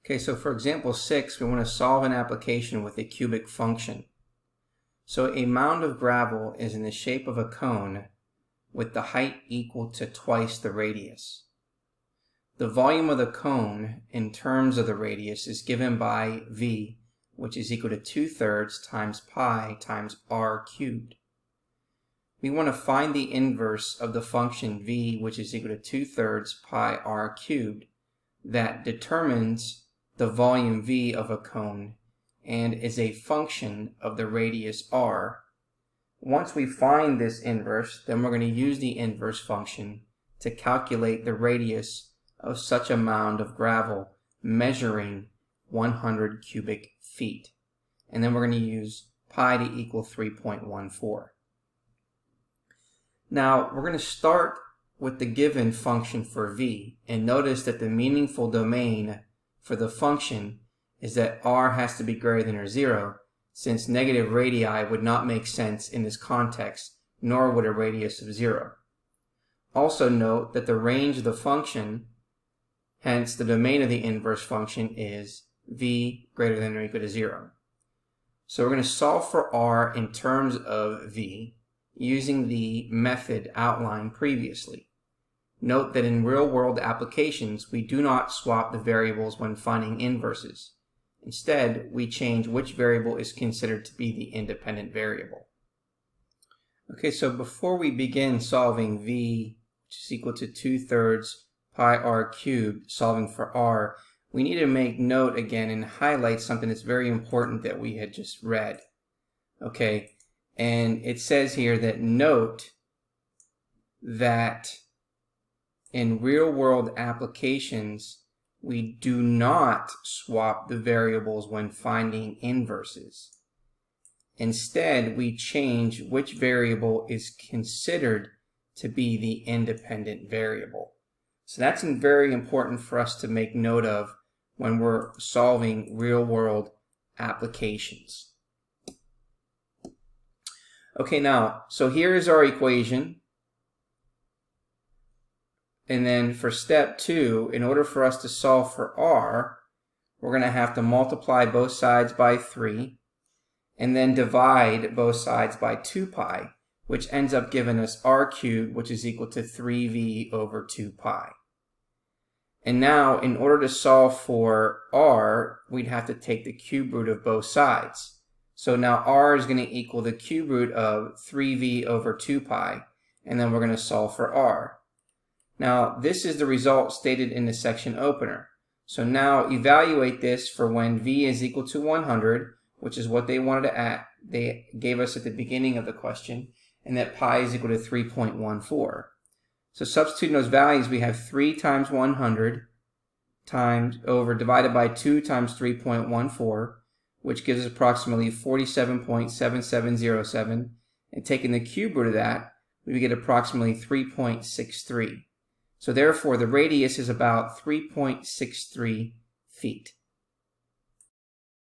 Okay, so for example 6, we want to solve an application with a cubic function. So a mound of gravel is in the shape of a cone with the height equal to twice the radius. The volume of the cone in terms of the radius is given by v, which is equal to 2/3 times pi times r cubed. We want to find the inverse of the function v, which is equal to 2/3 pi r cubed, that determines the volume v of a cone and is a function of the radius r. Once we find this inverse, then we're going to use the inverse function to calculate the radius of such a mound of gravel measuring 100 cubic feet. And then we're going to use pi to equal 3.14. Now we're going to start with the given function for v, and notice that the meaningful domain for the function is that r has to be greater than or 0, since negative radii would not make sense in this context, nor would a radius of 0. Also note that the range of the function, hence the domain of the inverse function, is v greater than or equal to 0. So we're going to solve for r in terms of v using the method outlined previously. Note that in real-world applications, we do not swap the variables when finding inverses. Instead, we change which variable is considered to be the independent variable. Okay, so before we begin solving v, which is equal to 2/3 pi r cubed, solving for r, we need to make note again and highlight something that's very important that we had just read. Okay, and it says here that note that in real-world applications, we do not swap the variables when finding inverses. Instead, we change which variable is considered to be the independent variable. So that's very important for us to make note of when we're solving real-world applications. Okay, now, so here is our equation. And then for step 2, in order for us to solve for r, we're going to have to multiply both sides by 3 and then divide both sides by 2 pi, which ends up giving us r cubed, which is equal to 3v over 2 pi. And now, in order to solve for r, we'd have to take the cube root of both sides. So now r is going to equal the cube root of 3v over 2 pi, and then we're going to solve for r. Now, this is the result stated in the section opener. So now evaluate this for when v is equal to 100, which is what they wanted to they gave us at the beginning of the question, and that pi is equal to 3.14. So substituting those values, we have 3 times 100 times over divided by 2 times 3.14, which gives us approximately 47.7707. And taking the cube root of that, we get approximately 3.63. So therefore, the radius is about 3.63 feet.